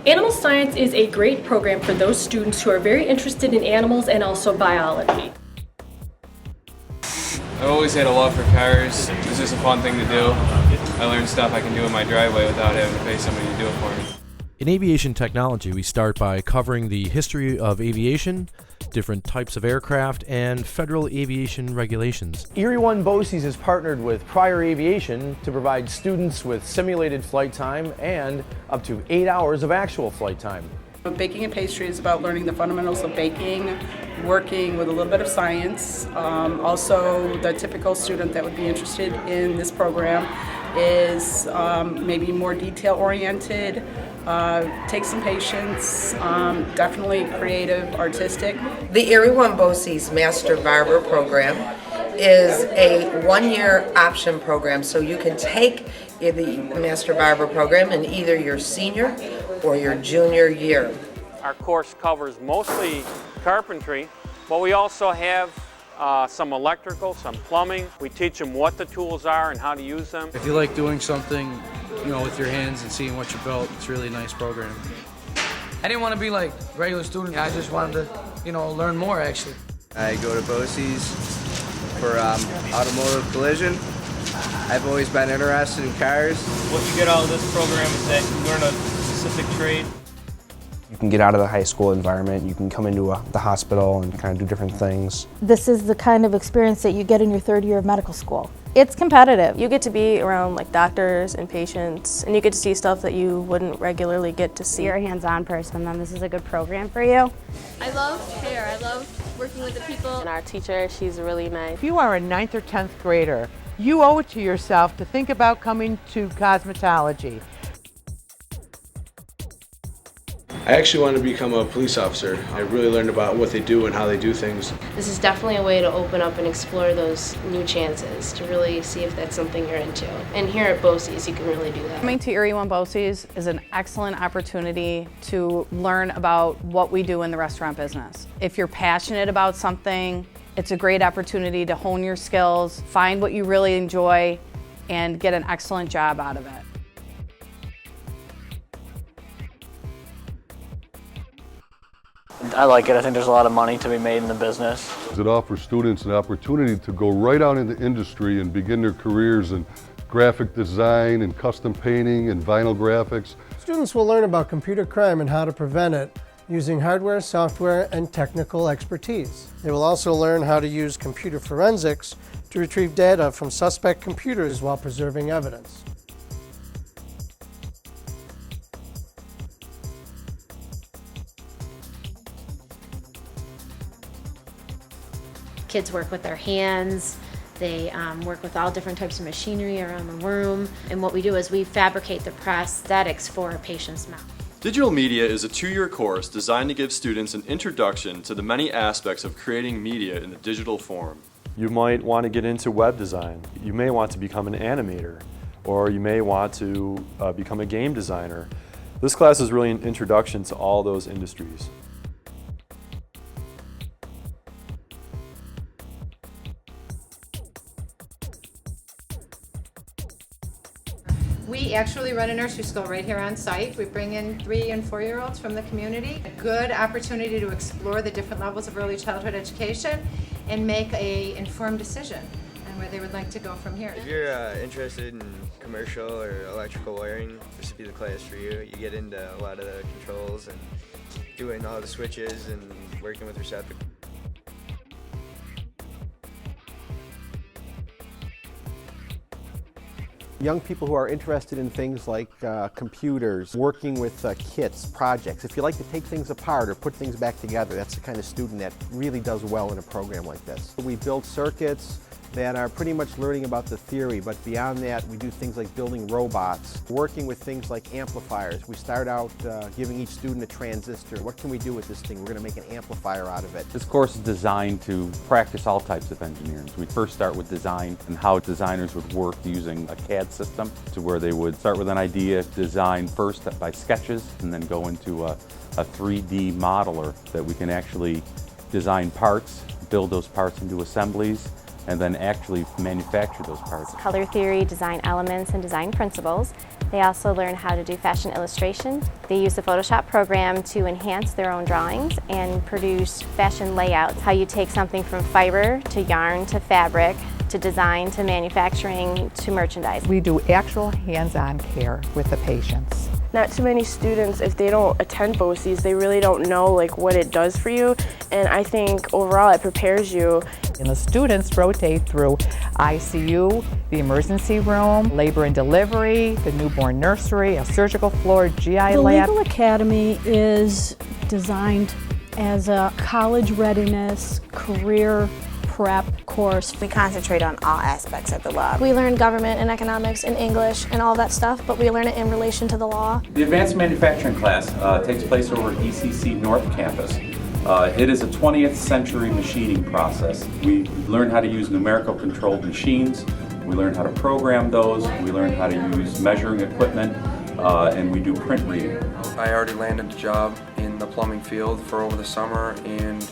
Animal science is a great program for those students who are very interested in animals and also biology. I've always had a love for cars. It's just a fun thing to do. I learned stuff I can do in my driveway without having to pay somebody to do it for me. In Aviation Technology, we start by covering the history of aviation, different types of aircraft, and federal aviation regulations. Erie BOCES has partnered with Prior Aviation to provide students with simulated flight time and up to 8 hours of actual flight time. Baking and pastry is about learning the fundamentals of baking, working with a little bit of science. Also, the typical student that would be interested in this program is maybe more detail-oriented, takes some patience, definitely creative, artistic. The Erie BOCES Master Barber program is a one-year option program, so you can take the Master Barber program in either your senior or your junior year. Our course covers mostly carpentry, but we also have some electrical, some plumbing. We teach them what the tools are and how to use them. If you like doing something, with your hands and seeing what you built, it's really a nice program. I didn't want to be like regular student. I just wanted to, learn more actually. I go to BOCES for automotive collision. I've always been interested in cars. What you get out of this program is that you learn a specific trade. You can get out of the high school environment, you can come into the hospital and kind of do different things. This is the kind of experience that you get in your third year of medical school. It's competitive. You get to be around like doctors and patients, and you get to see stuff that you wouldn't regularly get to see. You're a hands-on person, then this is a good program for you. I love hair, I love working with the people. And our teacher, she's really nice. If you are a 9th or 10th grader, you owe it to yourself to think about coming to Cosmetology. I actually wanted to become a police officer. I really learned about what they do and how they do things. This is definitely a way to open up and explore those new chances, to really see if that's something you're into. And here at BOCES, you can really do that. Coming to Erie BOCES is an excellent opportunity to learn about what we do in the restaurant business. If you're passionate about something, it's a great opportunity to hone your skills, find what you really enjoy, and get an excellent job out of it. I like it. I think there's a lot of money to be made in the business. It offers students an opportunity to go right out into industry and begin their careers in graphic design and custom painting and vinyl graphics. Students will learn about computer crime and how to prevent it using hardware, software, and technical expertise. They will also learn how to use computer forensics to retrieve data from suspect computers while preserving evidence. Kids work with their hands. They work with all different types of machinery around the room. And what we do is we fabricate the prosthetics for a patient's mouth. Digital media is a 2-year course designed to give students an introduction to the many aspects of creating media in the digital form. You might want to get into web design. You may want to become an animator, or you may want to become a game designer. This class is really an introduction to all those industries. We actually run a nursery school right here on site. We bring in 3- and 4-year-olds from the community. A good opportunity to explore the different levels of early childhood education and make an informed decision on where they would like to go from here. If you're interested in commercial or electrical wiring, this would be the class for you. You get into a lot of the controls and doing all the switches and working with receptacles. Young people who are interested in things like computers, working with kits, projects. If you like to take things apart or put things back together, that's the kind of student that really does well in a program like this. We build circuits that are pretty much learning about the theory, but beyond that we do things like building robots, working with things like amplifiers. We start out giving each student a transistor. What can we do with this thing? We're going to make an amplifier out of it. This course is designed to practice all types of engineering. We first start with design and how designers would work using a CAD system, to where they would start with an idea, design first by sketches, and then go into a 3D modeler that we can actually design parts, build those parts into assemblies, and then actually manufacture those parts. Color theory, design elements, and design principles. They also learn how to do fashion illustration. They use the Photoshop program to enhance their own drawings and produce fashion layouts, how you take something from fiber to yarn to fabric to design to manufacturing to merchandise. We do actual hands-on care with the patients. Not too many students, if they don't attend BOCES, they really don't know what it does for you, and I think overall it prepares you. And the students rotate through ICU, the emergency room, labor and delivery, the newborn nursery, a surgical floor, GI lab. The Legal Academy is designed as a college readiness, career prep course. We concentrate on all aspects of the law. We learn government and economics and English and all that stuff, but we learn it in relation to the law. The advanced manufacturing class takes place over at ECC North Campus. It is a 20th century machining process. We learn how to use numerical controlled machines. We learn how to program those. We learn how to use measuring equipment, and we do print reading. I already landed a job in the plumbing field for over the summer and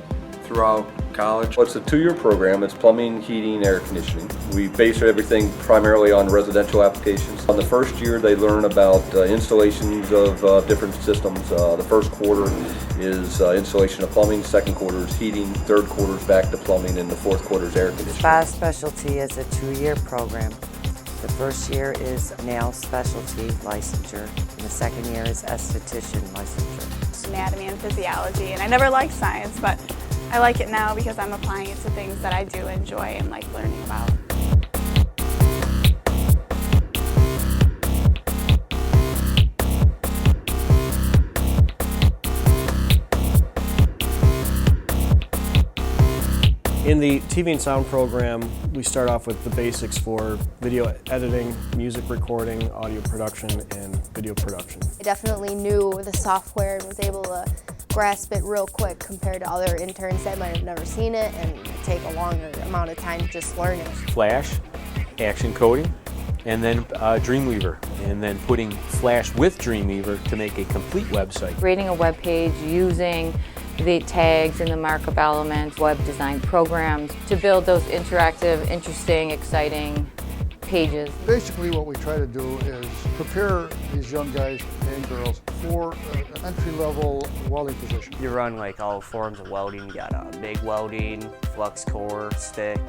throughout college. It's a 2-year program. It's plumbing, heating, air conditioning. We base everything primarily on residential applications. On the first year, they learn about installations of different systems. The first quarter is installation of plumbing, second quarter is heating, third quarter is back to plumbing, and the fourth quarter is air conditioning. Spa specialty is a 2-year program. The first year is nail specialty licensure, and the second year is esthetician licensure. Anatomy and physiology, and I never liked science, but I like it now because I'm applying it to things that I do enjoy and like learning about. In the TV and sound program, we start off with the basics for video editing, music recording, audio production, and video production. I definitely knew the software and was able to grasp it real quick compared to other interns that might have never seen it and take a longer amount of time to just learn it. Flash, action coding, and then Dreamweaver, and then putting Flash with Dreamweaver to make a complete website. Creating a web page using the tags and the markup elements, web design programs to build those interactive, interesting, exciting pages. Basically what we try to do is prepare these young guys and girls for an entry-level welding position. You run all forms of welding. You got MIG welding, flux core, stick.